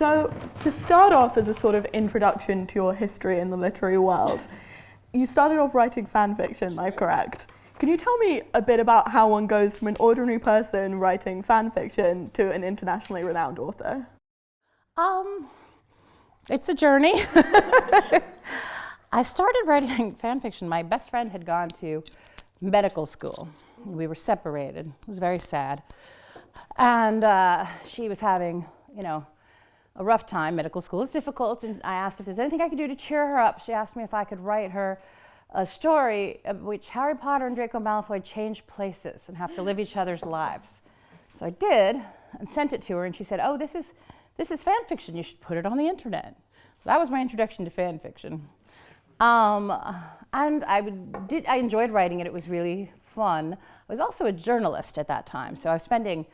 So, to start off as a sort of introduction to your history in the literary world, you started off writing fan fiction, am I correct? Can you tell me a bit about how one goes from an ordinary person writing fan fiction to an internationally renowned author? It's a journey. I started writing fan fiction. My best friend had gone to medical school. We were separated. It was very sad. And she was having, a rough time. Medical school is difficult, and I asked if there's anything I could do to cheer her up. She asked me if I could write her a story of which Harry Potter and Draco Malfoy change places and have to live each other's lives. So I did, and sent it to her, and she said, "Oh, this is fan fiction. You should put it on the internet." So that was my introduction to fan fiction. And I enjoyed writing it. It was really fun. I was also a journalist at that time, so I was spending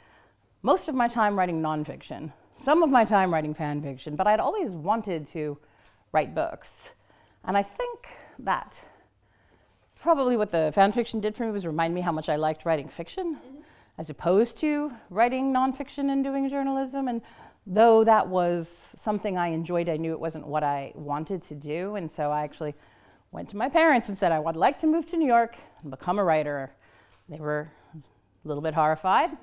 most of my time writing nonfiction, some of my time writing fan fiction, but I'd always wanted to write books. And I think that probably what the fan fiction did for me was remind me how much I liked writing fiction, as opposed to writing nonfiction and doing journalism. And though that was something I enjoyed, I knew it wasn't what I wanted to do. And so I actually went to my parents and said, I would like to move to New York and become a writer. They were a little bit horrified,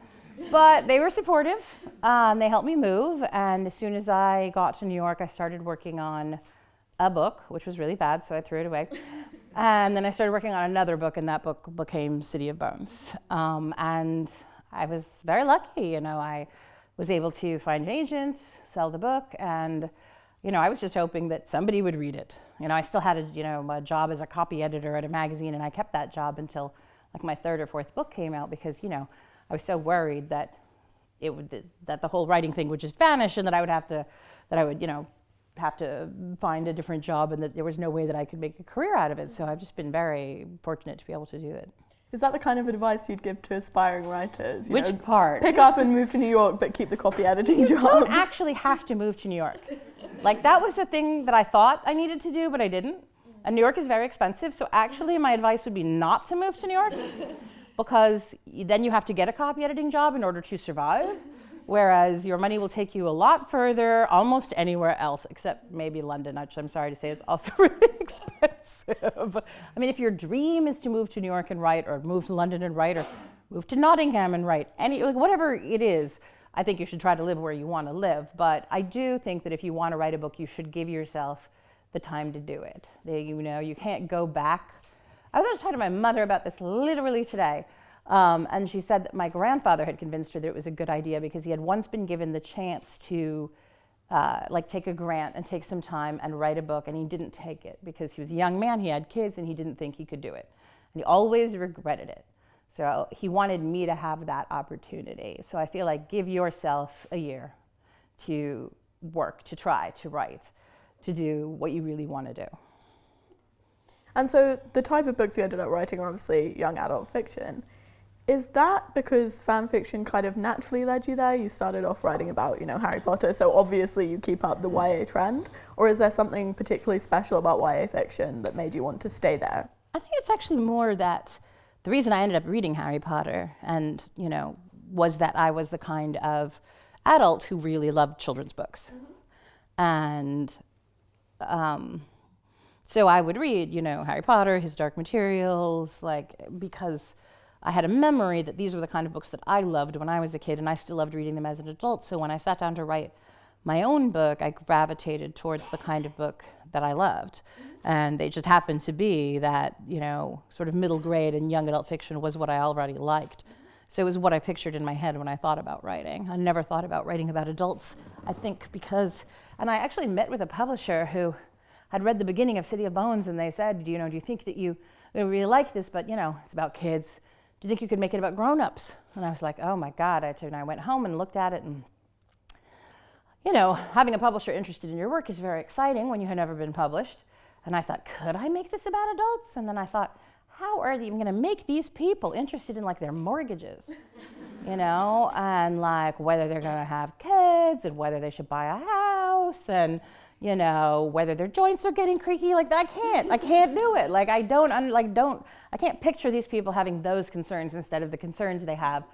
but they were supportive. They helped me move. And as soon as I got to New York, I started working on a book, which was really bad, so I threw it away. And then I started working on another book, and that book became City of Bones. And I was very lucky. I was able to find an agent, sell the book, and I was just hoping that somebody would read it. I still had a job as a copy editor at a magazine, and I kept that job until like my third or fourth book came out, because I was so worried that that the whole writing thing would just vanish, and that I would have to find a different job, and that there was no way that I could make a career out of it. So I've just been very fortunate to be able to do it. Is that the kind of advice you'd give to aspiring writers? Which part? Pick up and move to New York, but keep the copy editing job. You don't actually have to move to New York. Like, that was the thing that I thought I needed to do, but I didn't. And New York is very expensive, so actually my advice would be not to move to New York, because then you have to get a copy editing job in order to survive, whereas your money will take you a lot further almost anywhere else, except maybe London, which I'm sorry to say is also really expensive. I mean, if your dream is to move to New York and write, or move to London and write, or move to Nottingham and write, whatever it is, I think you should try to live where you want to live. But I do think that if you want to write a book, you should give yourself the time to do it. You can't go back. I was talking to my mother about this literally today. And she said that my grandfather had convinced her that it was a good idea, because he had once been given the chance to take a grant and take some time and write a book, and he didn't take it because he was a young man, he had kids, and he didn't think he could do it. And he always regretted it. So he wanted me to have that opportunity. So I feel like give yourself a year to work, to try, to write, to do what you really want to do. And so the type of books you ended up writing are obviously young adult fiction. Is that because fan fiction kind of naturally led you there? You started off writing about, Harry Potter, so obviously you keep up the YA trend, or is there something particularly special about YA fiction that made you want to stay there? I think it's actually more that the reason I ended up reading Harry Potter was that I was the kind of adult who really loved children's books. And so I would read, Harry Potter, his Dark Materials, because I had a memory that these were the kind of books that I loved when I was a kid, and I still loved reading them as an adult. So when I sat down to write my own book, I gravitated towards the kind of book that I loved. And it just happened to be that, sort of middle grade and young adult fiction was what I already liked. So it was what I pictured in my head when I thought about writing. I never thought about writing about adults, I think and I actually met with a publisher who had read the beginning of City of Bones, and they said, do you think that you really like this, but it's about kids. Do you think you could make it about grown-ups? And I was like, oh my God. I went home and looked at it, and having a publisher interested in your work is very exciting when you had never been published. And I thought, could I make this about adults? And then I thought, how are they even going to make these people interested in their mortgages? And whether they're going to have kids, and whether they should buy a house, and whether their joints are getting creaky. I can't do it. I can't picture these people having those concerns instead of the concerns they have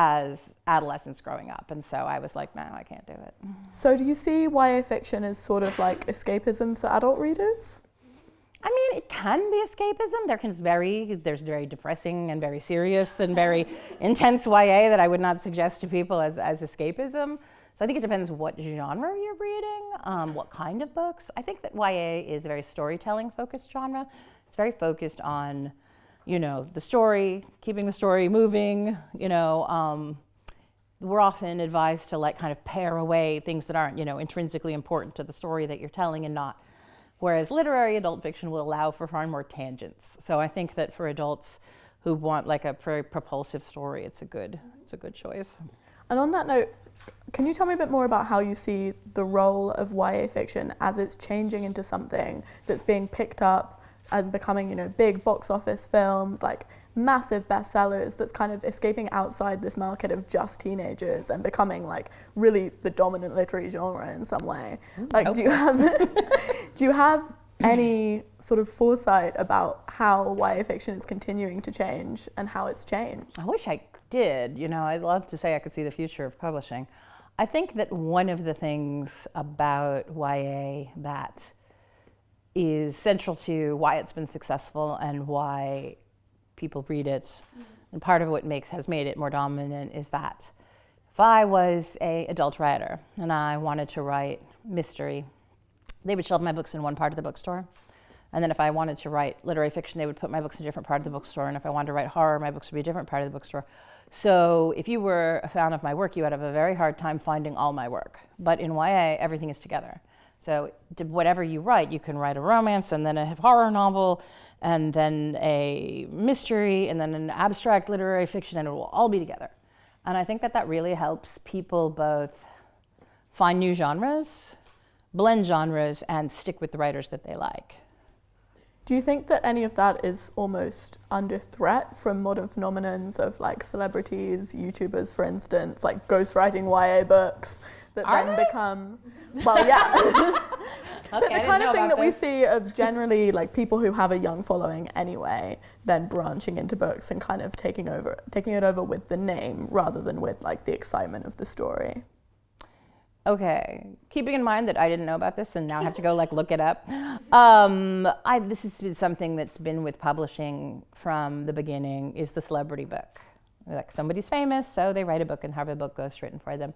as adolescents growing up. And so I was like, no, I can't do it. So do you see YA fiction as sort of like escapism for adult readers? I mean, it can be escapism. There's very depressing and very serious and very intense YA that I would not suggest to people as escapism. So I think it depends what genre you're reading, what kind of books. I think that YA is a very storytelling focused genre. It's very focused on, the story, keeping the story moving, we're often advised to like kind of pare away things that aren't, intrinsically important to the story that you're telling and not. Whereas literary adult fiction will allow for far more tangents. So I think that for adults who want like a very propulsive story, it's a good choice. And on that note, can you tell me a bit more about how you see the role of YA fiction as it's changing into something that's being picked up and becoming, big box office film, like massive bestsellers, that's kind of escaping outside this market of just teenagers and becoming like really the dominant literary genre in some way? Like, do you have any sort of foresight about how YA fiction is continuing to change and how it's changed? I wish I did. I'd love to say I could see the future of publishing. I think that one of the things about YA that is central to why it's been successful and why people read it, and part of what has made it more dominant, is that if I was an adult writer and I wanted to write mystery, they would shelve my books in one part of the bookstore. And then if I wanted to write literary fiction, they would put my books in a different part of the bookstore. And if I wanted to write horror, my books would be a different part of the bookstore. So if you were a fan of my work, you would have a very hard time finding all my work. But in YA, everything is together. So whatever you write, you can write a romance and then a horror novel and then a mystery and then an abstract literary fiction, and it will all be together. And I think that really helps people both find new genres, blend genres, and stick with the writers that they like. Do you think that any of that is almost under threat from modern phenomenons of like celebrities, YouTubers, for instance, like ghostwriting YA books that become, well, yeah. Okay, the kind of thing that we see of generally like people who have a young following anyway, then branching into books and kind of taking it over with the name rather than with like the excitement of the story. Okay, keeping in mind that I didn't know about this and now I have to go like look it up. This has been something that's been with publishing from the beginning, is the celebrity book. Like somebody's famous, so they write a book and have a book ghostwritten for them.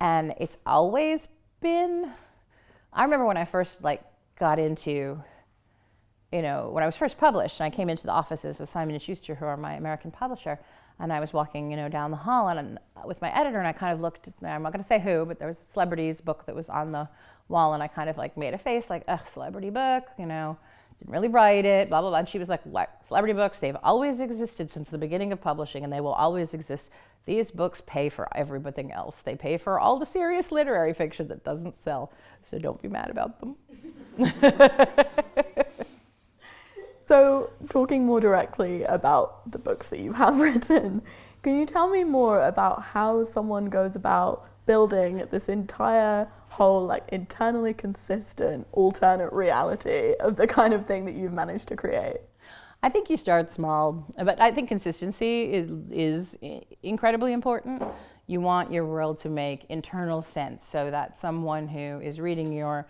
And it's always been, I remember when I first got into, when I was first published and I came into the offices of Simon & Schuster, who are my American publisher, and I was walking, down the hall and with my editor, and I kind of looked, I'm not going to say who, but there was a celebrity's book that was on the wall, and I kind of made a face like, ugh, celebrity book, didn't really write it, blah, blah, blah. And she was like, what? Celebrity books, they've always existed since the beginning of publishing, and they will always exist. These books pay for everything else. They pay for all the serious literary fiction that doesn't sell, so don't be mad about them. So, talking more directly about the books that you have written, can you tell me more about how someone goes about building this entire whole internally consistent alternate reality of the kind of thing that you've managed to create? I think you start small, but I think consistency is incredibly important. You want your world to make internal sense so that someone who is reading your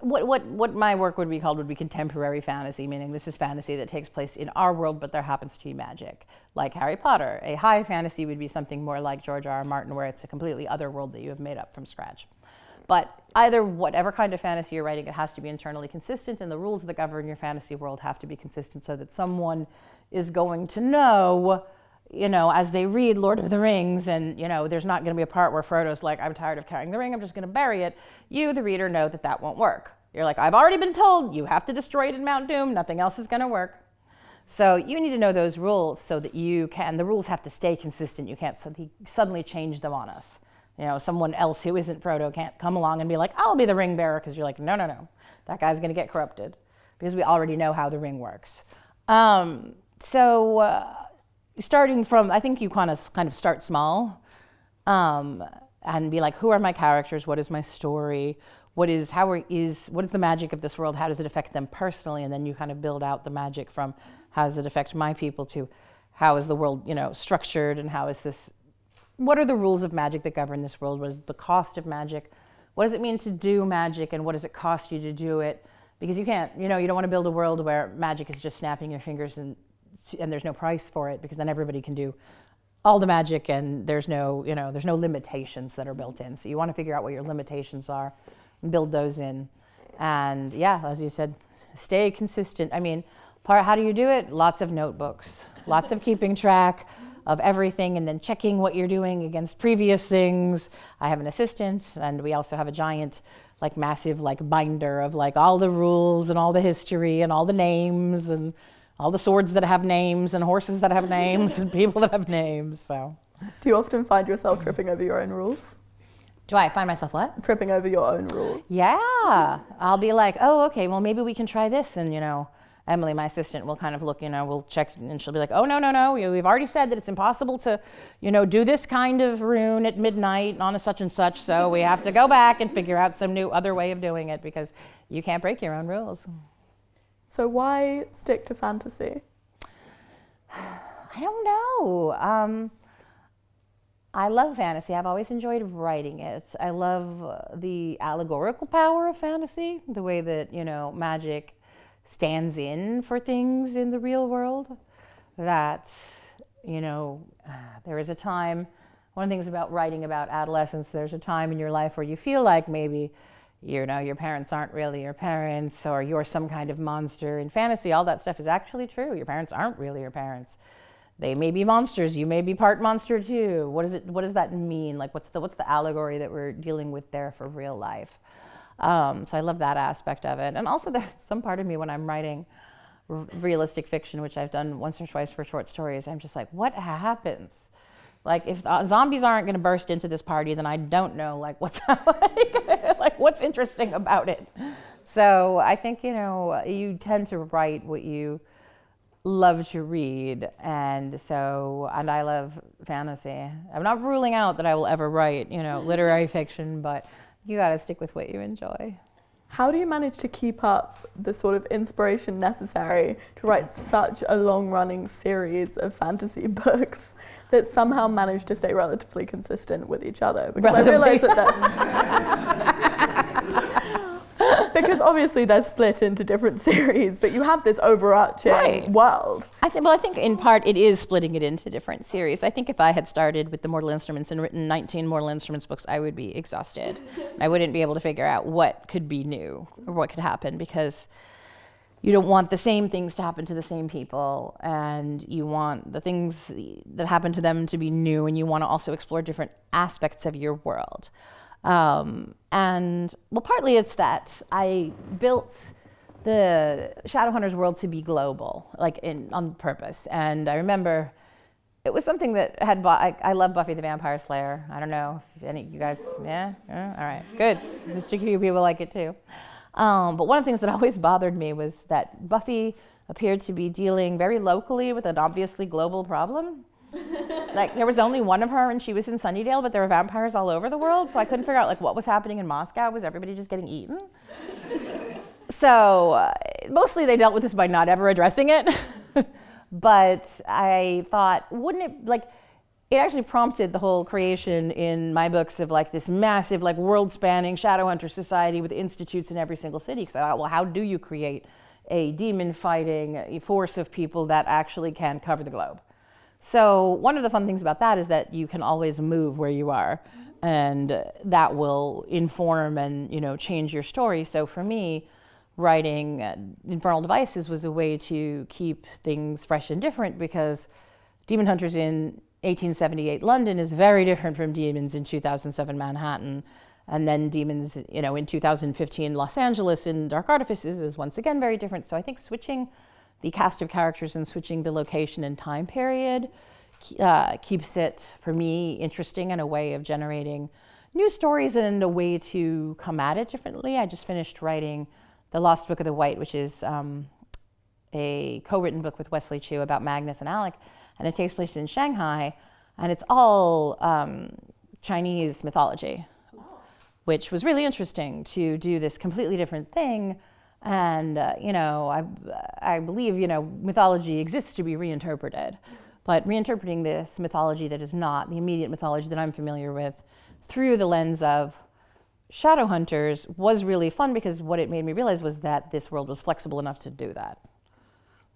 what my work would be called would be contemporary fantasy, meaning this is fantasy that takes place in our world, but there happens to be magic. Like Harry Potter, a high fantasy would be something more like George R.R. Martin, where it's a completely other world that you have made up from scratch. But either whatever kind of fantasy you're writing, it has to be internally consistent, and the rules that govern your fantasy world have to be consistent so that someone is going to know, as they read Lord of the Rings, and, there's not going to be a part where Frodo's like, I'm tired of carrying the ring, I'm just going to bury it. You, the reader, know that won't work. You're like, I've already been told you have to destroy it in Mount Doom, nothing else is going to work. So you need to know those rules so that the rules have to stay consistent. You can't suddenly change them on us. Someone else who isn't Frodo can't come along and be like, I'll be the ring bearer, because you're like, no, that guy's going to get corrupted, because we already know how the ring works. Starting from, I think you kind of start small and be like, who are my characters? What is my story? What is the magic of this world? How does it affect them personally? And then you kind of build out the magic from how does it affect my people to how is the world, structured, and how is this what are the rules of magic that govern this world? What is the cost of magic? What does it mean to do magic, and what does it cost you to do it? Because you can't, you don't want to build a world where magic is just snapping your fingers and there's no price for it, because then everybody can do all the magic and there's no limitations that are built in. So you want to figure out what your limitations are and build those in. And yeah, as you said, stay consistent. I mean, how do you do it? Lots of notebooks, lots of keeping track of everything and then checking what you're doing against previous things. I have an assistant, and we also have a giant, massive binder of all the rules and all the history and all the names and all the swords that have names and horses that have names and people that have names. So, do you often find yourself tripping over your own rules? Do I find myself what? Tripping over your own rules. Yeah. I'll be like, oh, okay, well, maybe we can try this. And, Emily, my assistant, will kind of look, we'll check, and she'll be like, oh, no, we've already said that it's impossible to, do this kind of rune at midnight on a such and such, so we have to go back and figure out some new other way of doing it, because you can't break your own rules. So why stick to fantasy? I don't know. I love fantasy. I've always enjoyed writing it. I love the allegorical power of fantasy, the way that, magic stands in for things in the real world. That, there is a time, one of the things about writing about adolescence, there's a time in your life where you feel like maybe, your parents aren't really your parents, or you're some kind of monster. In fantasy, all that stuff is actually true. Your parents aren't really your parents. They may be monsters. You may be part monster too. What does that mean? What's the allegory that we're dealing with there for real life? So I love that aspect of it. And also there's some part of me when I'm writing realistic fiction, which I've done once or twice for short stories, I'm just like, what happens? If zombies aren't going to burst into this party, then I don't know what's what's interesting about it. So I think, you tend to write what you love to read, and I love fantasy. I'm not ruling out that I will ever write, literary fiction, but you got to stick with what you enjoy. How do you manage to keep up the sort of inspiration necessary to write such a long-running series of fantasy books that somehow manage to stay relatively consistent with each other? Because I realise because obviously they're split into different series, but you have this overarching world. I think in part it is splitting it into different series. I think if I had started with the Mortal Instruments and written 19 Mortal Instruments books, I would be exhausted. I wouldn't be able to figure out what could be new or what could happen, because you don't want the same things to happen to the same people, and you want the things that happen to them to be new, and you want to also explore different aspects of your world. Partly it's that I built the Shadowhunters world to be global, on purpose. And I remember it was something that I love Buffy the Vampire Slayer. I don't know if any of you guys, yeah? All right, good. Just a few people like it too. But one of the things that always bothered me was that Buffy appeared to be dealing very locally with an obviously global problem. There was only one of her, and she was in Sunnydale, but there were vampires all over the world, so I couldn't figure out what was happening in Moscow. Was everybody just getting eaten? So mostly they dealt with this by not ever addressing it. But I thought, wouldn't it, it actually prompted the whole creation in my books of this massive world-spanning Shadowhunter society with institutes in every single city. Because I thought, well, how do you create a demon-fighting force of people that actually can cover the globe? So one of the fun things about that is that you can always move where you are, and that will inform and change your story. So for me, writing Infernal Devices was a way to keep things fresh and different, because Demon Hunters in 1878 London is very different from demons in 2007 Manhattan, and then demons in 2015 Los Angeles in Dark Artifices is once again very different. So I think switching the cast of characters and switching the location and time period keeps it, for me, interesting and a way of generating new stories and a way to come at it differently. I just finished writing The Lost Book of the White, which is a co-written book with Wesley Chu about Magnus and Alec, and it takes place in Shanghai, and it's all Chinese mythology, which was really interesting to do this completely different thing. And, I believe, mythology exists to be reinterpreted. but reinterpreting this mythology that is not the immediate mythology that I'm familiar with through the lens of Shadowhunters was really fun, because what it made me realize was that this world was flexible enough to do that.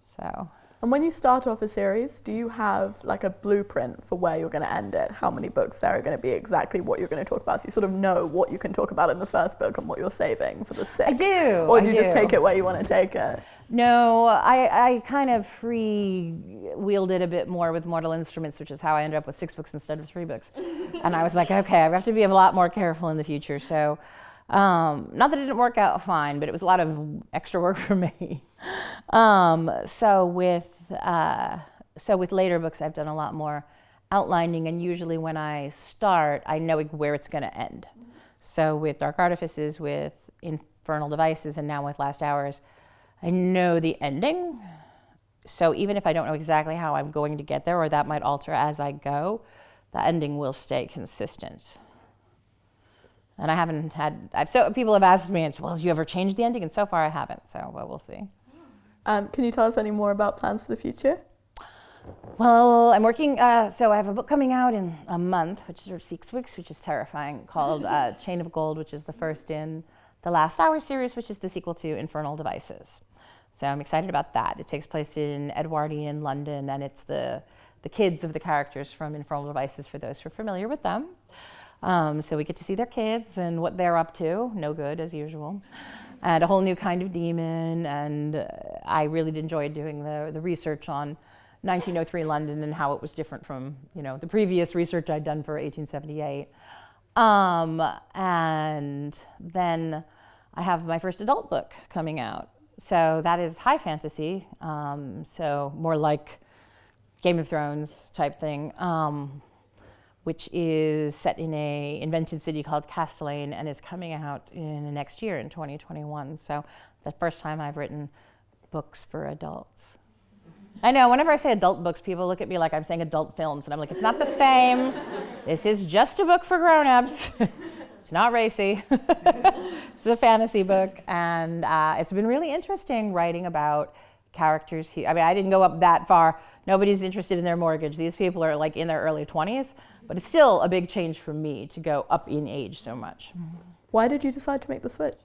So. And when you start off a series, do you have like a blueprint for where you're going to end it? How many books there are going to be, exactly what you're going to talk about? So you sort of know what you can talk about in the first book and what you're saving for the sixth. I do. Or do you just take it where you want to take it? No, I kind of free-wheeled it a bit more with Mortal Instruments, which is how I ended up with 6 books instead of 3 books. And I was like, okay, I have to be a lot more careful in the future. So, not that it didn't work out fine, but it was a lot of extra work for me. So with later books, I've done a lot more outlining, and usually when I start, I know where it's going to end. So with Dark Artifices, with Infernal Devices, and now with Last Hours, I know the ending. So even if I don't know exactly how I'm going to get there, or that might alter as I go, the ending will stay consistent. And I haven't had, so people have asked me, well, you ever changed the ending? And so far I haven't, so well, we'll see. Can you tell us any more about plans for the future? Well, I'm working, so I have a book coming out in a month, which is 6 weeks, which is terrifying, called Chain of Gold, which is the first in the Last Hour series, which is the sequel to Infernal Devices. So I'm excited about that. It takes place in Edwardian London, and it's the kids of the characters from Infernal Devices, for those who are familiar with them. So we get to see their kids and what they're up to, no good as usual, and a whole new kind of demon. And I really enjoyed doing the research on 1903 London and how it was different from, the previous research I'd done for 1878. And then I have my first adult book coming out. So that is high fantasy, so more like Game of Thrones type thing, which is set in a invented city called Castellane, and is coming out in the next year in 2021. So the first time I've written books for adults. I know, whenever I say adult books, people look at me like I'm saying adult films, and I'm like, it's not the same. This is just a book for grown-ups. It's not racy. It's a fantasy book, and it's been really interesting writing about characters who, I didn't go up that far. Nobody's interested in their mortgage. These people are like in their early 20s, but it's still a big change for me to go up in age so much. Why did you decide to make the switch?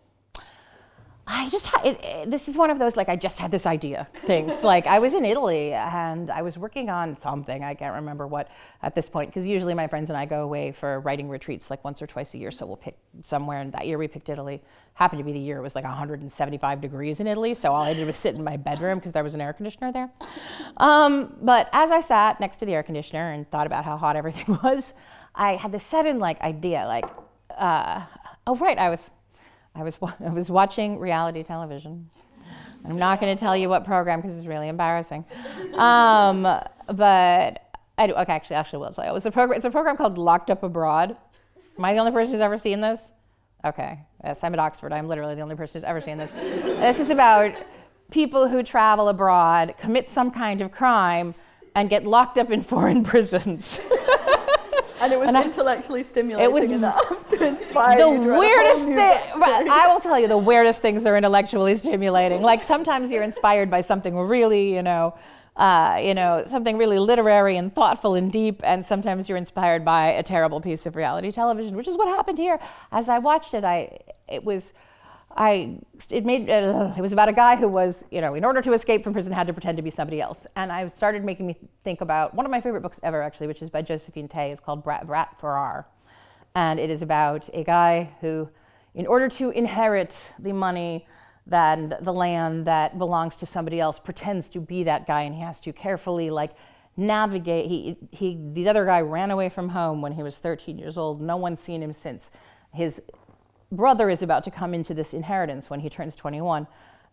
This is one of those, I just had this idea things. I was in Italy and I was working on something, I can't remember what at this point, because usually my friends and I go away for writing retreats once or twice a year, so we'll pick somewhere, and that year we picked Italy. Happened to be the year it was 175 degrees in Italy, so all I did was sit in my bedroom because there was an air conditioner there. But as I sat next to the air conditioner and thought about how hot everything was, I had this sudden idea, oh right, I was watching reality television. I'm not going to tell you what program because it's really embarrassing. But I do. Okay, actually, will tell you. It's a program called Locked Up Abroad. Am I the only person who's ever seen this? Okay. Yes, I'm at Oxford. I'm literally the only person who's ever seen this. This is about people who travel abroad, commit some kind of crime, and get locked up in foreign prisons. And it was intellectually stimulating enough to inspire you to the weirdest thing. I will tell you, the weirdest things are intellectually stimulating. Sometimes you're inspired by something really, something really literary and thoughtful and deep, and sometimes you're inspired by a terrible piece of reality television, which is what happened here. As I watched it, it was about a guy who was, in order to escape from prison, had to pretend to be somebody else. And I started making me think about one of my favorite books ever, actually, which is by Josephine Tey. It's called Brat Farrar. And it is about a guy who, in order to inherit the money, the land that belongs to somebody else, pretends to be that guy, and he has to carefully navigate. The other guy ran away from home when he was 13 years old. No one's seen him since. His brother is about to come into this inheritance when he turns 21,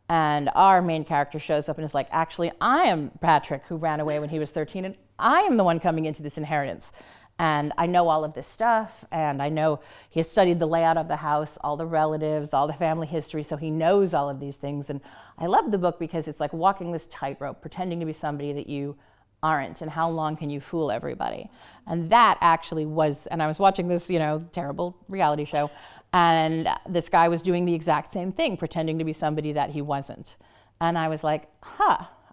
and our main character shows up and is like, actually, I am Patrick, who ran away when he was 13, and I am the one coming into this inheritance. And I know all of this stuff, and I know he has studied the layout of the house, all the relatives, all the family history, so he knows all of these things. And I love the book because it's like walking this tightrope, pretending to be somebody that you aren't, and how long can you fool everybody? And that actually was, and I was watching this, terrible reality show, and this guy was doing the exact same thing, pretending to be somebody that he wasn't. And I was like,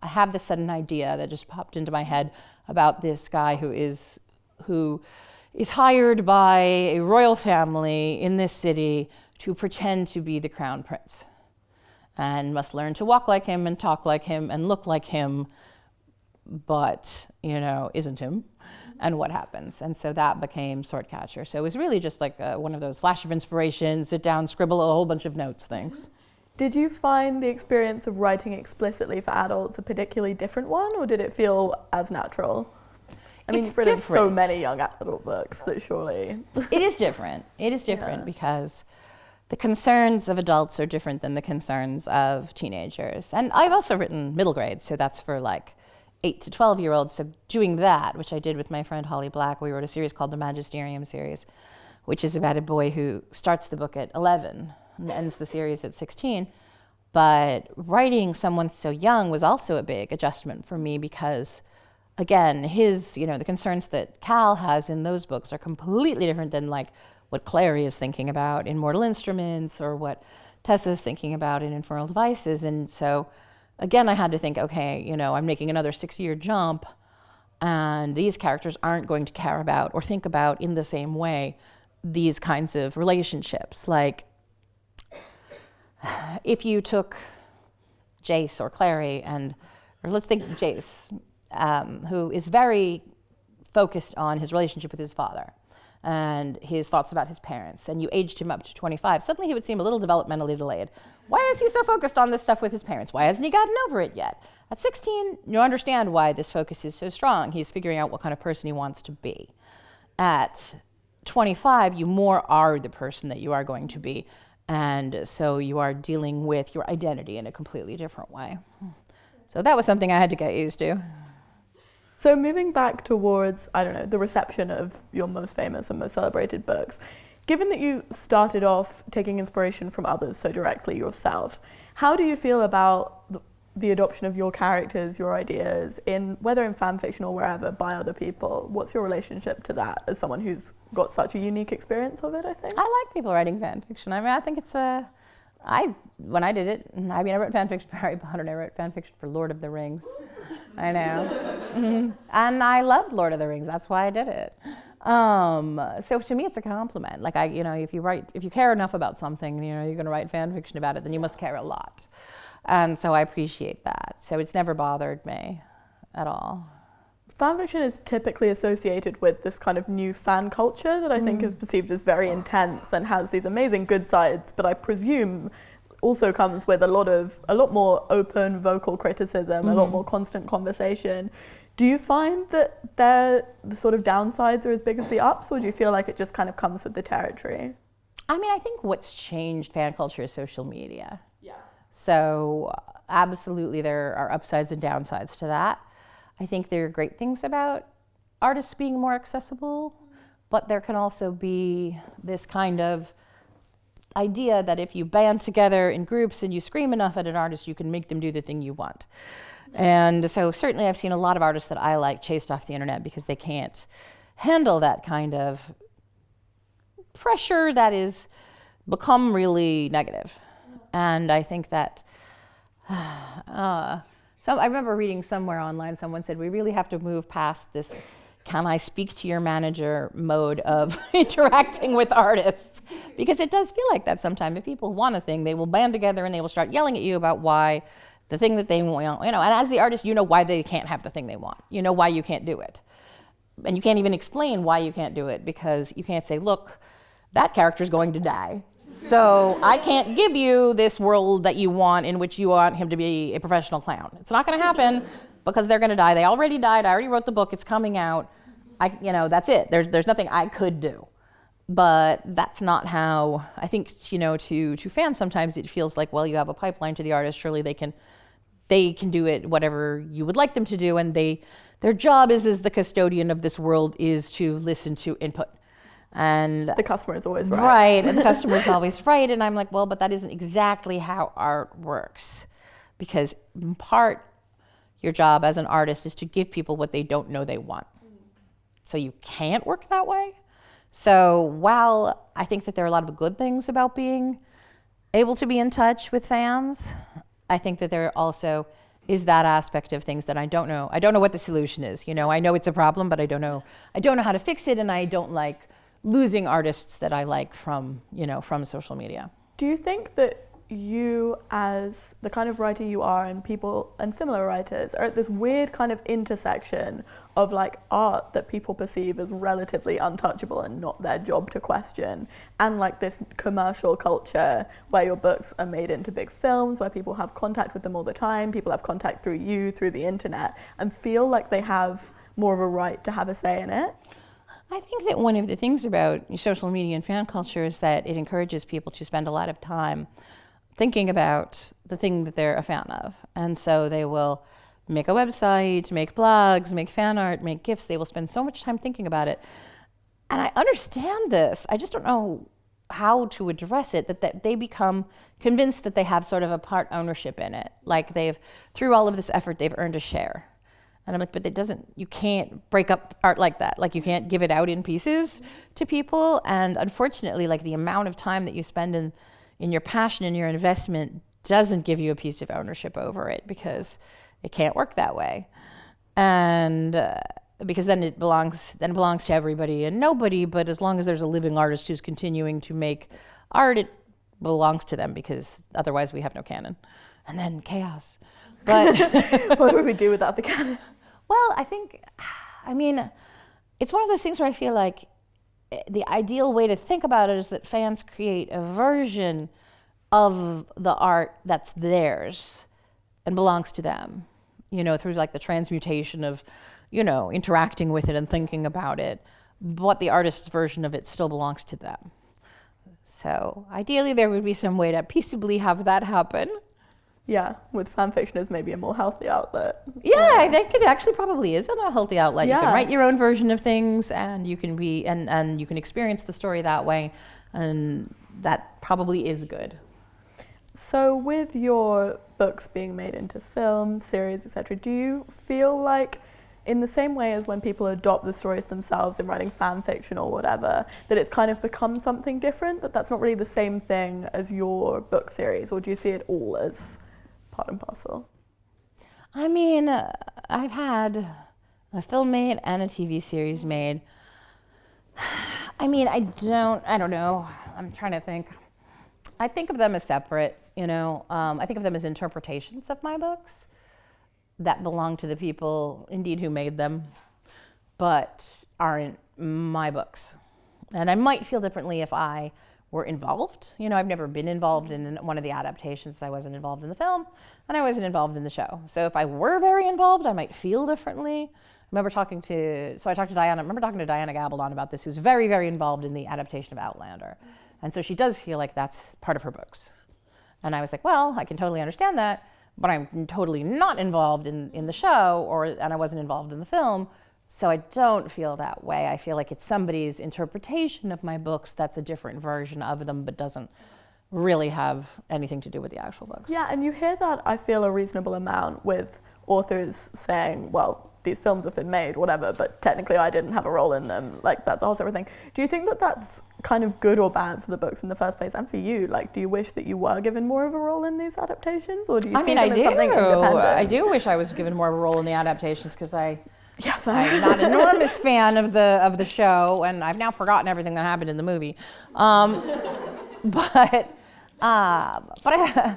I have this sudden idea that just popped into my head about this guy who is hired by a royal family in this city to pretend to be the crown prince, and must learn to walk like him and talk like him and look like him, but, isn't him, and what happens. And so that became Swordcatcher. So it was really just like one of those flash of inspiration, sit down, scribble a whole bunch of notes things. Did you find the experience of writing explicitly for adults a particularly different one, or did it feel as natural? I mean, you've written so many young adult books that surely... It is different. It is different because the concerns of adults are different than the concerns of teenagers. And I've also written middle grade, so that's for like 8 to 12-year-olds. So doing that, which I did with my friend Holly Black, we wrote a series called the Magisterium series, which is about a boy who starts the book at 11 and ends the series at 16. But writing someone so young was also a big adjustment for me because, again, the concerns that Cal has in those books are completely different than like what Clary is thinking about in Mortal Instruments or what Tessa's thinking about in Infernal Devices. And so, again, I had to think, okay, I'm making another 6-year jump, and these characters aren't going to care about or think about in the same way these kinds of relationships. Like, if you took Jace or Clary or let's think Jace, who is very focused on his relationship with his father and his thoughts about his parents, and you aged him up to 25, suddenly he would seem a little developmentally delayed. Why is he so focused on this stuff with his parents? Why hasn't he gotten over it yet? At 16, you understand why this focus is so strong. He's figuring out what kind of person he wants to be. At 25, you more are the person that you are going to be. And so you are dealing with your identity in a completely different way. So that was something I had to get used to. So moving back towards, the reception of your most famous and most celebrated books, given that you started off taking inspiration from others so directly yourself, how do you feel about the adoption of your characters, your ideas, whether in fan fiction or wherever, by other people? What's your relationship to that as someone who's got such a unique experience of it, I think? I like people writing fan fiction. I mean, I think it's when I did it, I wrote fan fiction for Harry Potter and I wrote fan fiction for Lord of the Rings. I know. Mm-hmm. And I loved Lord of the Rings. That's why I did it. So to me, it's a compliment. Like, if you care enough about something, you're going to write fan fiction about it, then you must care a lot. And so I appreciate that. So it's never bothered me at all. Fan fiction is typically associated with this kind of new fan culture that I think is perceived as very intense and has these amazing good sides, but I presume also comes with a lot more open vocal criticism, a lot more constant conversation. Do you find that the sort of downsides are as big as the ups, or do you feel like it just kind of comes with the territory? I mean, I think what's changed fan culture is social media. Yeah. So absolutely there are upsides and downsides to that. I think there are great things about artists being more accessible, but there can also be this kind of idea that if you band together in groups and you scream enough at an artist, you can make them do the thing you want. And so certainly I've seen a lot of artists that I like chased off the internet because they can't handle that kind of pressure that is become really negative. And I think that so I remember reading somewhere online, someone said, we really have to move past this can I speak to your manager mode of interacting with artists, because it does feel like that sometimes. If people want a thing, they will band together and they will start yelling at you about why the thing that they want, and as the artist, you know why they can't have the thing they want. You know why you can't do it. And you can't even explain why you can't do it, because you can't say, look, that character's going to die. So I can't give you this world that you want in which you want him to be a professional clown. It's not going to happen because they're going to die. They already died. I already wrote the book. It's coming out. That's it. There's nothing I could do. But that's not how, I think, to fans sometimes it feels like, well, you have a pipeline to the artist. Surely they can do it whatever you would like them to do. And their job as the custodian of this world is to listen to input. And the customer is always right. Right, and the customer is always right. And I'm like, well, but that isn't exactly how art works. Because in part, your job as an artist is to give people what they don't know they want. So you can't work that way. So while I think that there are a lot of good things about being able to be in touch with fans, I think that there are also is that aspect of things that I don't know. I don't know what the solution is. You know, I know it's a problem, but I don't know how to fix it, and I don't like losing artists that I like from, you know, from social media. Do you think that you, as the kind of writer you are, and people and similar writers are at this weird kind of intersection of like art that people perceive as relatively untouchable and not their job to question, and like this commercial culture where your books are made into big films, where people have contact with them all the time, people have contact through you, through the internet, and feel like they have more of a right to have a say in it? I think that one of the things about social media and fan culture is that it encourages people to spend a lot of time thinking about the thing that they're a fan of. And so they will make a website, make blogs, make fan art, make GIFs. They will spend so much time thinking about it. And I understand this. I just don't know how to address it, that they become convinced that they have sort of a part ownership in it. Like through all of this effort, they've earned a share. And I'm like, but you can't break up art like that. Like, you can't give it out in pieces to people. And unfortunately, like, the amount of time that you spend in your passion and your investment doesn't give you a piece of ownership over it, because it can't work that way. And because then it belongs to everybody and nobody, but as long as there's a living artist who's continuing to make art, it belongs to them, because otherwise we have no canon. And then chaos. But what would we do without the canon? Well, I mean, it's one of those things where I feel like the ideal way to think about it is that fans create a version of the art that's theirs and belongs to them, you know, through like the transmutation of, you know, interacting with it and thinking about it. But the artist's version of it still belongs to them. So ideally there would be some way to peaceably have that happen. Yeah, with fan fiction as maybe a more healthy outlet. Yeah, I think it actually probably is a healthy outlet. Yeah. You can write your own version of things, and you can and you can experience the story that way, and that probably is good. So with your books being made into films, series, etc., do you feel like, in the same way as when people adopt the stories themselves in writing fan fiction or whatever, that it's kind of become something different, that's not really the same thing as your book series, or do you see it all as part and parcel? I mean, I've had a film made and a TV series made. I mean, I don't know. I'm trying to think. I think of them as separate, you know. I think of them as interpretations of my books that belong to the people, indeed, who made them, but aren't my books. And I might feel differently if I were involved. You know, I've never been involved in one of the adaptations. I wasn't involved in the film, and I wasn't involved in the show. So if I were very involved, I might feel differently. I remember talking to Diana Gabaldon about this, who's very, very involved in the adaptation of Outlander. And so she does feel like that's part of her books. And I was like, well, I can totally understand that, but I'm totally not involved in the show, and I wasn't involved in the film. So I don't feel that way. I feel like it's somebody's interpretation of my books that's a different version of them, but doesn't really have anything to do with the actual books. Yeah, and you hear that, I feel, a reasonable amount with authors saying, well, these films have been made, whatever, but technically I didn't have a role in them. Like, that's a whole separate thing. Do you think that that's kind of good or bad for the books in the first place, and for you? Like, do you wish that you were given more of a role in these adaptations, or do you see them as something independent? I do wish I was given more of a role in the adaptations, because I'm fair. not an enormous fan of the show, and I've now forgotten everything that happened in the movie. But I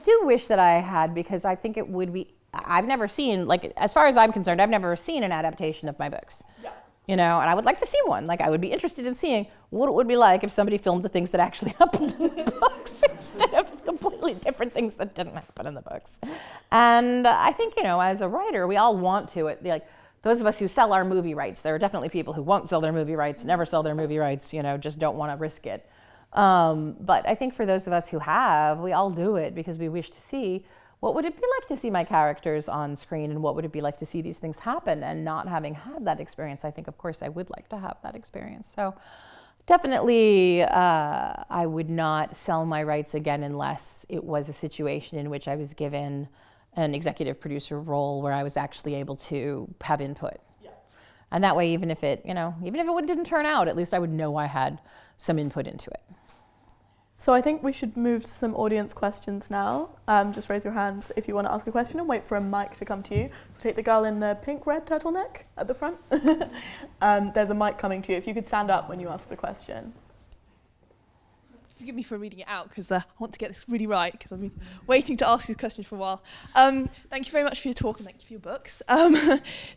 do wish that I had, because I think it would be. I've never seen, like, as far as I'm concerned, I've never seen an adaptation of my books. Yeah. You know, and I would like to see one. Like, I would be interested in seeing what it would be like if somebody filmed the things that actually happened in the books instead of completely different things that didn't happen in the books. And I think, you know, as a writer, we all want to. Like, those of us who sell our movie rights, there are definitely people who won't sell their movie rights, never sell their movie rights, you know, just don't want to risk it. But I think for those of us who have, we all do it because we wish to see what would it be like to see my characters on screen, and what would it be like to see these things happen? And not having had that experience, I think, of course, I would like to have that experience. So definitely, I would not sell my rights again unless it was a situation in which I was given an executive producer role where I was actually able to have input. Yeah. And that way, even if it didn't turn out, at least I would know I had some input into it. So I think we should move to some audience questions now. Just raise your hands if you want to ask a question and wait for a mic to come to you. So take the girl in the pink-red turtleneck at the front. There's a mic coming to you. If you could stand up when you ask the question. Forgive me for reading it out because I want to get this really right because I've been waiting to ask these questions for a while. Thank you very much for your talk and thank you for your books.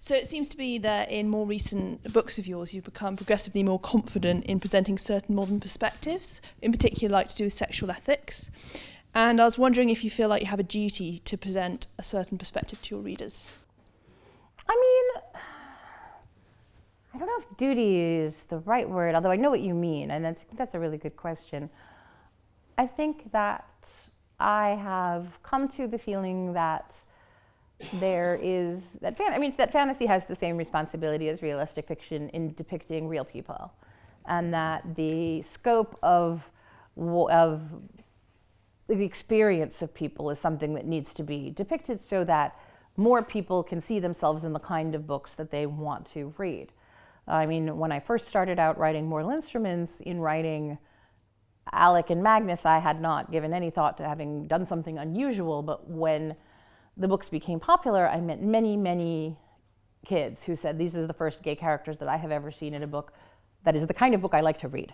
So it seems to be that in more recent books of yours you've become progressively more confident in presenting certain modern perspectives, in particular like to do with sexual ethics. And I was wondering if you feel like you have a duty to present a certain perspective to your readers. I mean, I don't know if duty is the right word, although I know what you mean, and that's a really good question. I think that I have come to the feeling that that fantasy has the same responsibility as realistic fiction in depicting real people, and that the scope of the experience of people is something that needs to be depicted so that more people can see themselves in the kind of books that they want to read. I mean, when I first started out writing Mortal Instruments, in writing Alec and Magnus, I had not given any thought to having done something unusual, but when the books became popular, I met many, many kids who said, these are the first gay characters that I have ever seen in a book that is the kind of book I like to read.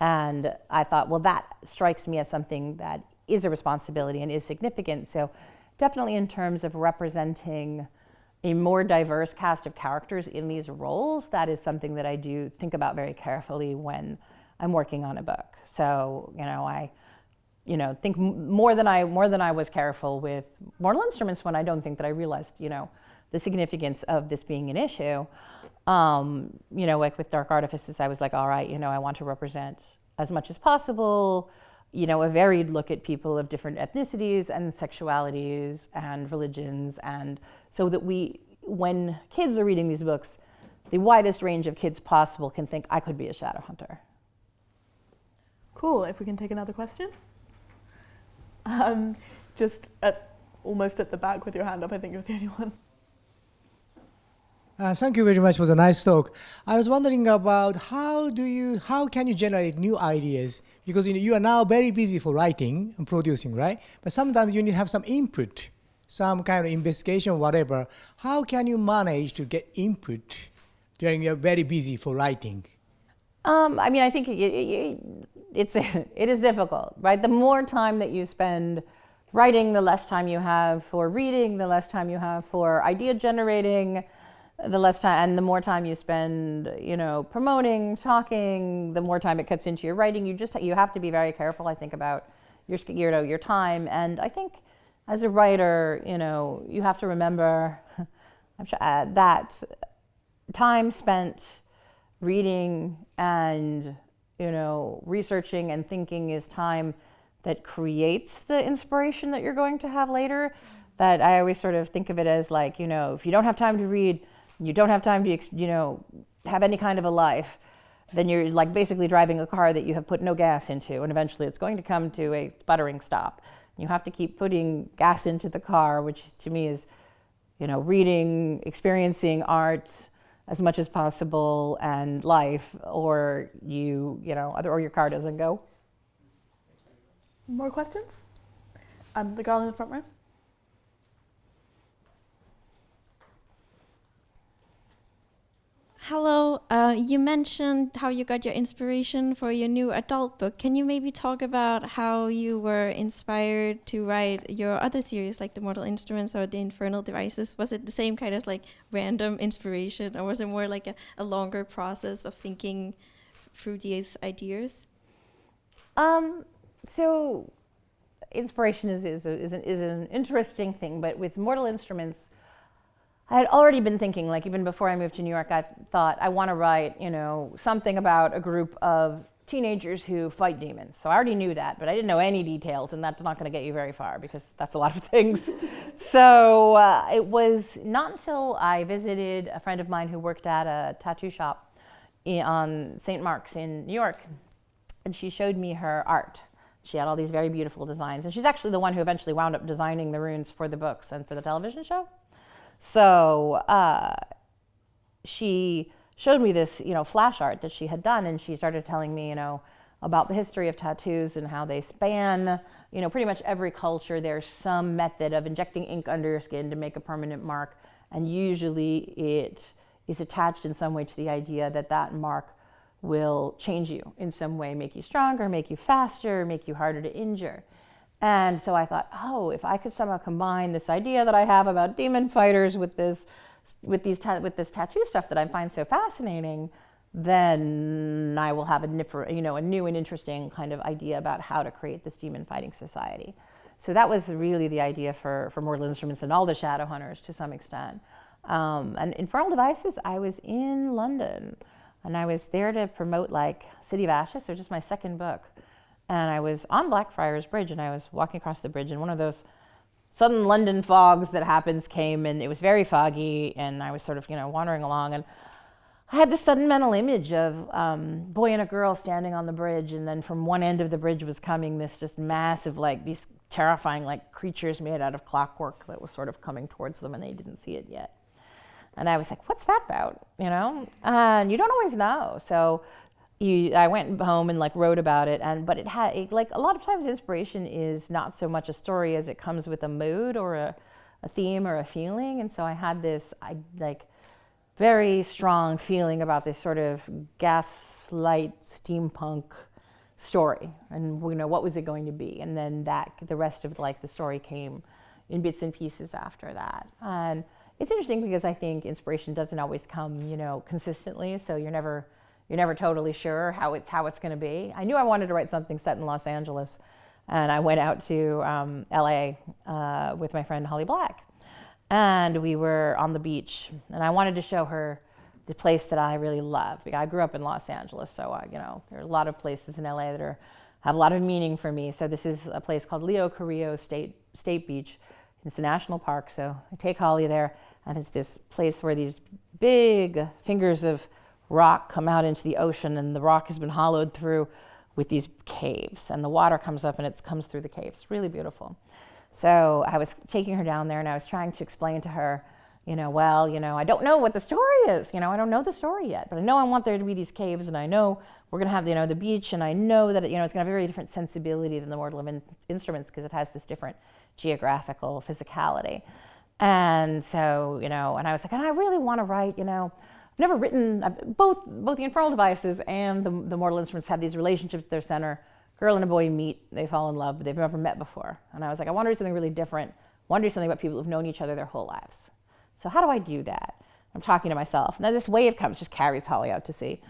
And I thought, well, that strikes me as something that is a responsibility and is significant. So definitely in terms of representing a more diverse cast of characters in these roles, that is something that I do think about very carefully when I'm working on a book. So, I think more than I was careful with Mortal Instruments when I don't think that I realized, the significance of this being an issue. Like with Dark Artifices, I was like, all right, I want to represent as much as possible, a varied look at people of different ethnicities and sexualities and religions, and so that when kids are reading these books, the widest range of kids possible can think, I could be a Shadowhunter. Cool, if we can take another question. Just almost at the back with your hand up, I think you're the only one. Thank you very much for the nice talk. I was wondering about how can you generate new ideas? Because you are now very busy for writing and producing, right? But sometimes you need to have some input, some kind of investigation, whatever. How can you manage to get input during you're very busy for writing? I think it is difficult, right? The more time that you spend writing, the less time you have for reading, the less time you have for idea generating, the less time, and the more time you spend, promoting, talking, the more time it cuts into your writing. You have to be very careful, I think, about your time. And I think as a writer, you have to remember that time spent reading and, researching and thinking is time that creates the inspiration that you're going to have later. That I always sort of think of it as like, if you don't have time to read, you don't have time to, have any kind of a life, then you're like basically driving a car that you have put no gas into, and eventually it's going to come to a sputtering stop. You have to keep putting gas into the car, which to me is, reading, experiencing art as much as possible and life, or or your car doesn't go. More questions? The girl in the front row. Hello, you mentioned how you got your inspiration for your new adult book. Can you maybe talk about how you were inspired to write your other series, like The Mortal Instruments or The Infernal Devices? Was it the same kind of like random inspiration, or was it more like a longer process of thinking through these ideas? So inspiration is an interesting thing, but with Mortal Instruments, I had already been thinking, like even before I moved to New York, I thought I want to write, something about a group of teenagers who fight demons. So I already knew that, but I didn't know any details, and that's not going to get you very far because that's a lot of things. So it was not until I visited a friend of mine who worked at a tattoo shop on St. Mark's in New York, and she showed me her art. She had all these very beautiful designs, and she's actually the one who eventually wound up designing the runes for the books and for the television show. So she showed me this, flash art that she had done, and she started telling me, about the history of tattoos and how they span, pretty much every culture. There's some method of injecting ink under your skin to make a permanent mark, and usually it is attached in some way to the idea that that mark will change you in some way, make you stronger, make you faster, make you harder to injure. And so I thought, if I could somehow combine this idea that I have about demon fighters with this tattoo stuff that I find so fascinating, then I will have a new and interesting kind of idea about how to create this demon fighting society. So that was really the idea for Mortal Instruments and all the Shadowhunters to some extent. And Infernal Devices, I was in London, and I was there to promote City of Ashes, so just my second book. And I was on Blackfriars Bridge, and I was walking across the bridge, and one of those sudden London fogs that happens came, and it was very foggy, and I was sort of wandering along, and I had this sudden mental image of boy and a girl standing on the bridge, and then from one end of the bridge was coming this just massive, these terrifying creatures made out of clockwork that was sort of coming towards them, and they didn't see it yet. And I was like, what's that about, And you don't always know. So I went home and wrote about it, but it had, a lot of times inspiration is not so much a story as it comes with a mood or a theme or a feeling. And so I had this, very strong feeling about this sort of gaslight steampunk story, and what was it going to be, and then the rest of the story came in bits and pieces after that. And it's interesting because I think inspiration doesn't always come consistently, so you're never totally sure how it's going to be. I knew I wanted to write something set in Los Angeles, and I went out to LA with my friend Holly Black. And we were on the beach, and I wanted to show her the place that I really love. I grew up in Los Angeles, so there are a lot of places in LA that have a lot of meaning for me. So this is a place called Leo Carrillo State Beach. It's a national park, so I take Holly there, and it's this place where these big fingers of rock come out into the ocean, and the rock has been hollowed through with these caves, and the water comes up and it comes through the caves. Really beautiful. So I was taking her down there, and I was trying to explain to her, I don't know what the story is. I don't know the story yet, but I know I want there to be these caves, and I know we're going to have, the beach, and I know that, it's going to have a very different sensibility than the Mortal Instruments because it has this different geographical physicality. And so, and I was like, and I really want to write, I've never written, both the Infernal Devices and the Mortal Instruments have these relationships at their center. Girl and a boy meet, they fall in love, but they've never met before. And I was like, I want to do something really different. I want to do something about people who've known each other their whole lives. So how do I do that? I'm talking to myself. And then this wave comes, just carries Holly out to sea.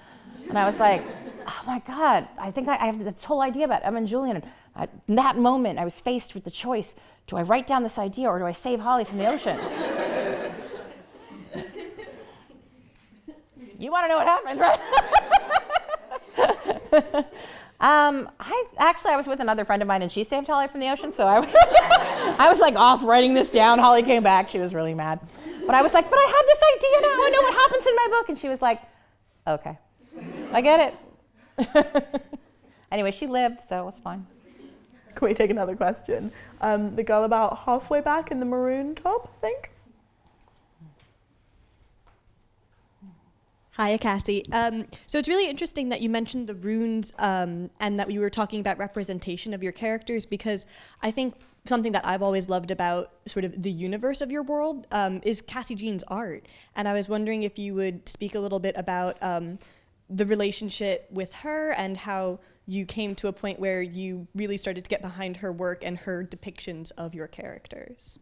And I was like, oh my God, I think I have this whole idea about Emma and Julian. And in that moment, I was faced with the choice, do I write down this idea or do I save Holly from the ocean? You want to know what happened, right? I was with another friend of mine, and she saved Holly from the ocean, so I was off writing this down. Holly came back. She was really mad. But I was like, but I have this idea now. I know what happens in my book. And she was like, okay, I get it. Anyway, she lived, so it was fine. Can we take another question? The girl about halfway back in the maroon top, I think. Hi, Cassie. So it's really interesting that you mentioned the runes and that you were talking about representation of your characters, because I think something that I've always loved about sort of the universe of your world is Cassie Jean's art. And I was wondering if you would speak a little bit about the relationship with her and how you came to a point where you really started to get behind her work and her depictions of your characters.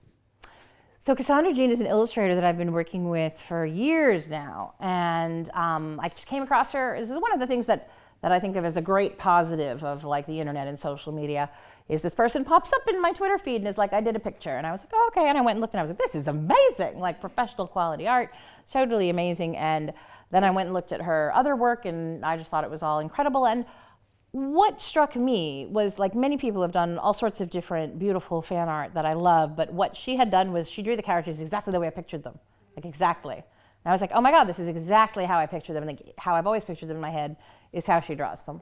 So Cassandra Jean is an illustrator that I've been working with for years now, and I just came across her. This is one of the things that I think of as a great positive of the internet and social media, is this person pops up in my Twitter feed and is like, I did a picture, and I was like, oh, okay, and I went and looked and I was like, this is amazing, professional quality art, totally amazing. And then I went and looked at her other work, and I just thought it was all incredible. And what struck me was, many people have done all sorts of different beautiful fan art that I love, but what she had done was she drew the characters exactly the way I pictured them, exactly. And I was like, oh my God, this is exactly how I picture them, and how I've always pictured them in my head is how she draws them.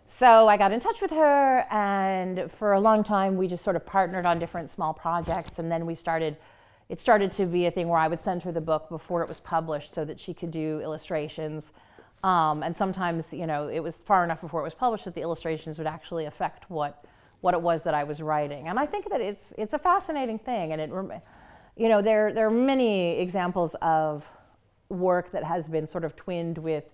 So I got in touch with her, and for a long time we just sort of partnered on different small projects, and then it started to be a thing where I would send her the book before it was published so that she could do illustrations. And sometimes, you know, it was far enough before it was published that the illustrations would actually affect what it was that I was writing. And I think that it's a fascinating thing. And you know, there are many examples of work that has been sort of twinned with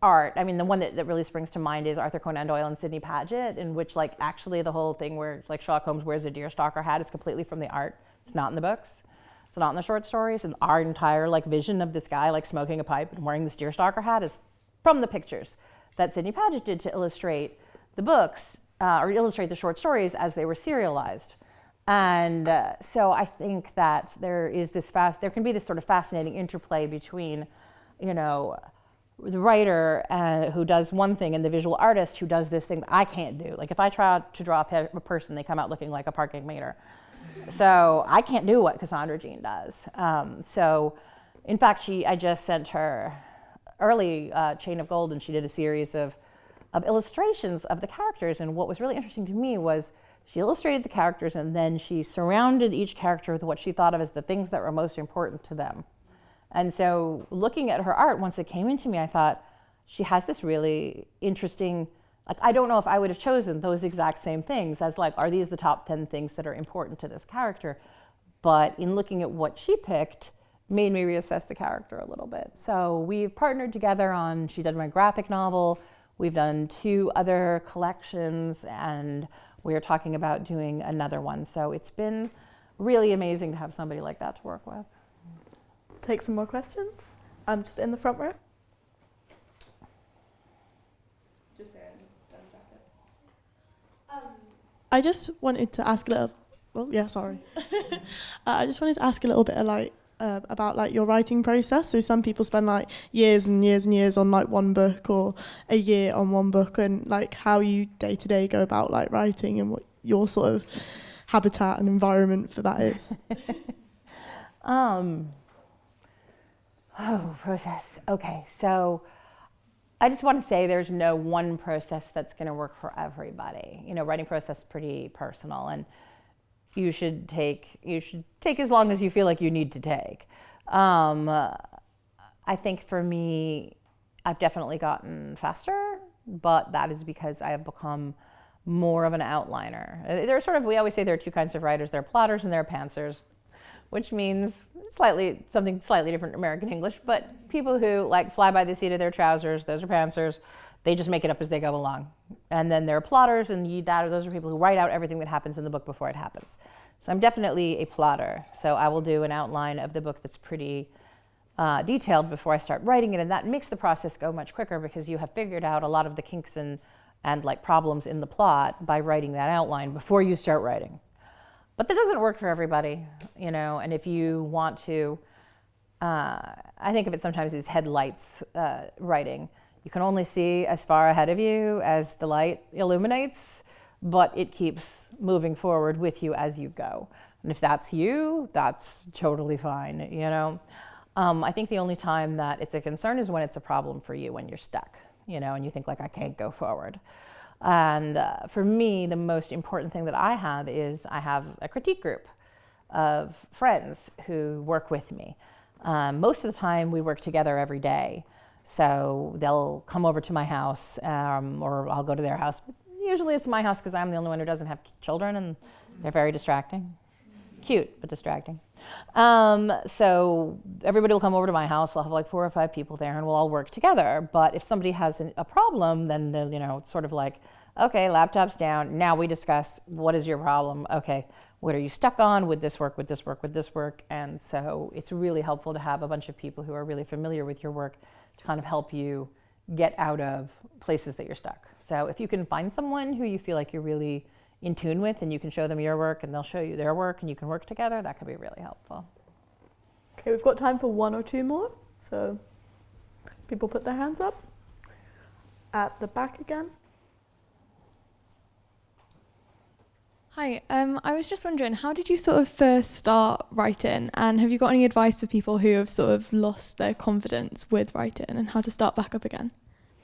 art. I mean, the one that really springs to mind is Arthur Conan Doyle and Sidney Paget, in which, like, actually the whole thing where, like, Sherlock Holmes wears a deerstalker hat is completely from the art. It's not in the books. It's not in the short stories. And our entire, like, vision of this guy, like, smoking a pipe and wearing this deerstalker hat is from the pictures that Sidney Paget did to illustrate the books, or illustrate the short stories as they were serialized. And so I think that there can be this sort of fascinating interplay between, you know, the writer who does one thing and the visual artist who does this thing that I can't do. Like, if I try to draw a person, they come out looking like a parking meter. So I can't do what Cassandra Jean does. So, in fact, I just sent her early Chain of Gold, and she did a series of illustrations of the characters. And what was really interesting to me was she illustrated the characters, and then she surrounded each character with what she thought of as the things that were most important to them. And so looking at her art, once it came into me, I thought, she has this really interesting, like, I don't know if I would have chosen those exact same things as, like, are these the top 10 things that are important to this character? But in looking at what she picked, made me reassess the character a little bit. So we've partnered together she did my graphic novel, we've done 2 other collections, and we are talking about doing another one. So it's been really amazing to have somebody like that to work with. Take some more questions. I'm just in the front row. I just wanted to ask a little. Well, yeah, sorry. I just wanted to ask a little bit about like your writing process. So some people spend like years and years and years on like one book, or a year on one book, and like how you day to day go about like writing, and what your sort of habitat and environment for that is. Process. Okay, so I just want to say there's no one process that's going to work for everybody. You know, writing process is pretty personal, and you should take as long as you feel like you need to take. I think for me, I've definitely gotten faster, but that is because I have become more of an outliner. We always say there are 2 kinds of writers. There are plotters and there are pantsers, which means something slightly different American English, but people who like fly by the seat of their trousers, those are pantsers. They just make it up as they go along. And then there are plotters, and those are people who write out everything that happens in the book before it happens. So I'm definitely a plotter. So I will do an outline of the book that's pretty detailed before I start writing it, and that makes the process go much quicker because you have figured out a lot of the kinks and like problems in the plot by writing that outline before you start writing. But that doesn't work for everybody, you know, and if you want to, I think of it sometimes as headlights writing. You can only see as far ahead of you as the light illuminates, but it keeps moving forward with you as you go. And if that's you, that's totally fine, you know. I think the only time that it's a concern is when it's a problem for you, when you're stuck, you know, and you think like, I can't go forward. And for me, the most important thing that I have is I have a critique group of friends who work with me. Most of the time we work together every day. So they'll come over to my house or I'll go to their house. Usually it's my house because I'm the only one who doesn't have children, and they're very distracting. Cute, but distracting. So everybody will come over to my house. I'll have like 4 or 5 people there, and we'll all work together. But if somebody has a problem, then you know, it's sort of like, okay, laptop's down. Now we discuss, what is your problem? Okay, what are you stuck on? Would this work? Would this work? Would this work? And so it's really helpful to have a bunch of people who are really familiar with your work to kind of help you get out of places that you're stuck. So if you can find someone who you feel like you're really in tune with, and you can show them your work and they'll show you their work, and you can work together, that could be really helpful. Okay, we've got time for 1 or 2 more. So people put their hands up. At the back again. Hi, I was just wondering, how did you sort of first start writing, and have you got any advice for people who have sort of lost their confidence with writing and how to start back up again?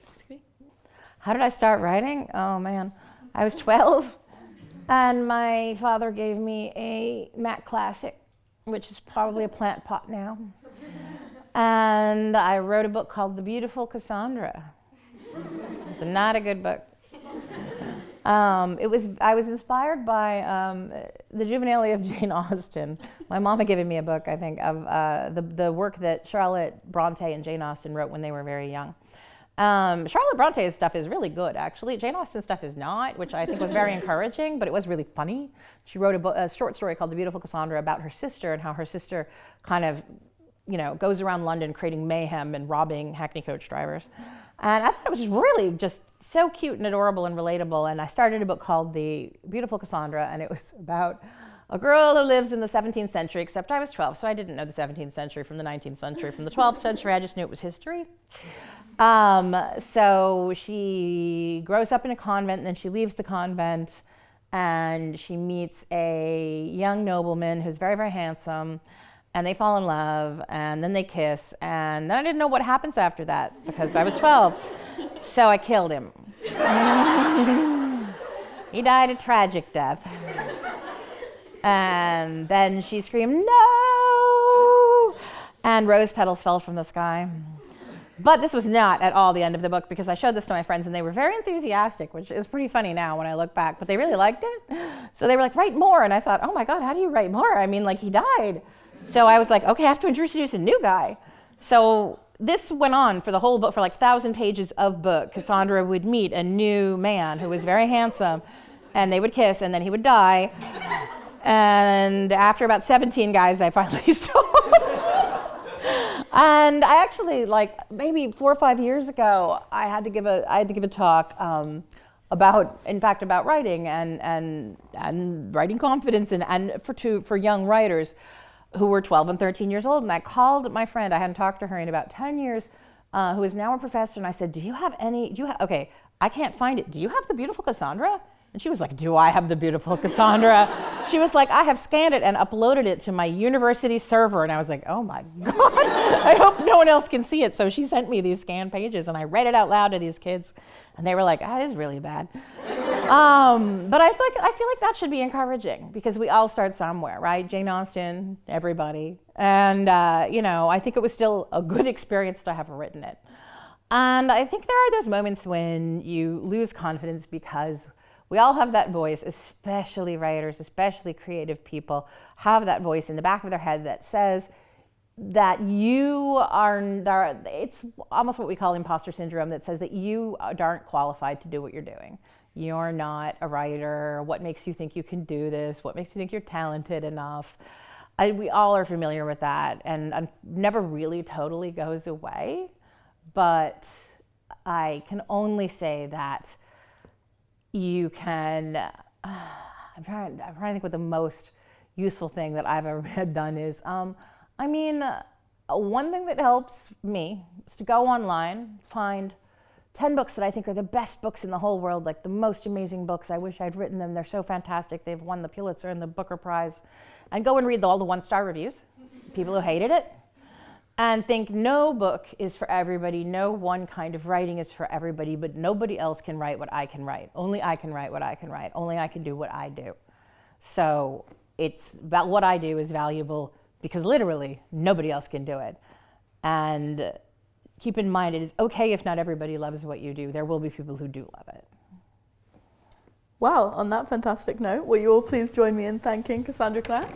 Basically. How did I start writing? Oh man, I was 12 and my father gave me a Mac Classic, which is probably a plant pot now. And I wrote a book called The Beautiful Cassandra. It's not a good book. I was inspired by the juvenilia of Jane Austen. My mom had given me a book, I think, of the work that Charlotte Bronte and Jane Austen wrote when they were very young. Charlotte Bronte's stuff is really good, actually. Jane Austen's stuff is not, which I think was very encouraging, but it was really funny. She wrote a short story called The Beautiful Cassandra about her sister and how her sister kind of, goes around London creating mayhem and robbing hackney coach drivers. And I thought it was really just so cute and adorable and relatable. And I started a book called The Beautiful Cassandra, and it was about a girl who lives in the 17th century, except I was 12, so I didn't know the 17th century from the 19th century from the 12th century. I just knew it was history. So she grows up in a convent, and then she leaves the convent, and she meets a young nobleman who's very, very handsome, and they fall in love, and then they kiss, and then I didn't know what happens after that because I was 12, so I killed him. He died a tragic death. And then she screamed, "No!" And rose petals fell from the sky. But this was not at all the end of the book, because I showed this to my friends and they were very enthusiastic, which is pretty funny now when I look back, but they really liked it. So they were like, "Write more." And I thought, oh my God, how do you write more? I mean, like, he died. So I was like, okay, I have to introduce a new guy. So this went on for the whole book, for like 1,000 pages of book. Cassandra would meet a new man who was very handsome, and they would kiss, and then he would die. And after about 17 guys, I finally stopped. And I actually, like, maybe 4 or 5 years ago, I had to give a talk about writing and writing confidence and for young writers who were 12 and 13 years old. And I called my friend, I hadn't talked to her in about 10 years, who is now a professor, and I said, okay, I can't find it. Do you have The Beautiful Cassandra? And she was like, "Do I have The Beautiful Cassandra?" She was like, "I have scanned it and uploaded it to my university server." And I was like, oh my God, I hope no one else can see it. So she sent me these scanned pages, and I read it out loud to these kids, and they were like, "That is really bad." But I feel like that should be encouraging, because we all start somewhere, right? Jane Austen, everybody. And, I think it was still a good experience to have written it. And I think there are those moments when you lose confidence, because we all have that voice, especially writers, especially creative people, have that voice in the back of their head that says that it's almost what we call imposter syndrome, that says that you aren't qualified to do what you're doing. You're not a writer. What makes you think you can do this? What makes you think you're talented enough? We all are familiar with that, and never really totally goes away. But I can only say that you can, I'm trying to think what the most useful thing that I've ever done is, one thing that helps me is to go online, find 10 books that I think are the best books in the whole world, like the most amazing books. I wish I'd written them. They're so fantastic. They've won the Pulitzer and the Booker Prize. And go and read all the 1-star reviews, people who hated it, and think no book is for everybody, no one kind of writing is for everybody, but nobody else can write what I can write. Only I can write what I can write. Only I can do what I do. So what I do is valuable because literally nobody else can do it. And keep in mind, it is okay if not everybody loves what you do. There will be people who do love it. Well, on that fantastic note, will you all please join me in thanking Cassandra Clare?